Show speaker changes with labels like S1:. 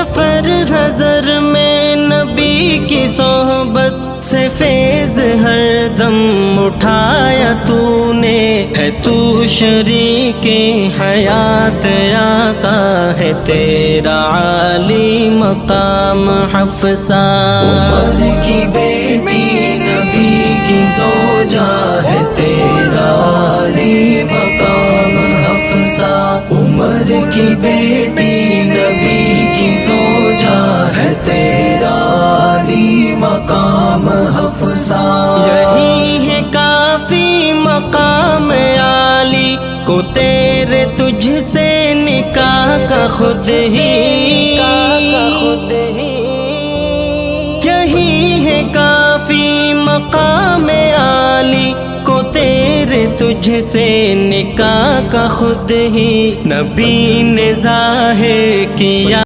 S1: سفر حضر میں نبی کی صحبت سے فیض ہر دم اٹھایا تو نے، ہے تو شریک حیات آقا ہے تیرا عالی مقام حفصہ، عمر کی بیٹی نبی کی زوجہ ہے تیرا عالی مقام حفصہ، عمر کی بیٹی نبی کی زوجہ ہے تیرا عالی مقام حفصہ، یہی ہے کافی مقام عالی کو تیرے تجھ سے نکاح کا خود ہی، یہی ہے کافی مقام عالی کو تیرے تجھ سے نکاح کا خود ہی، نبی نے ظاہر کیا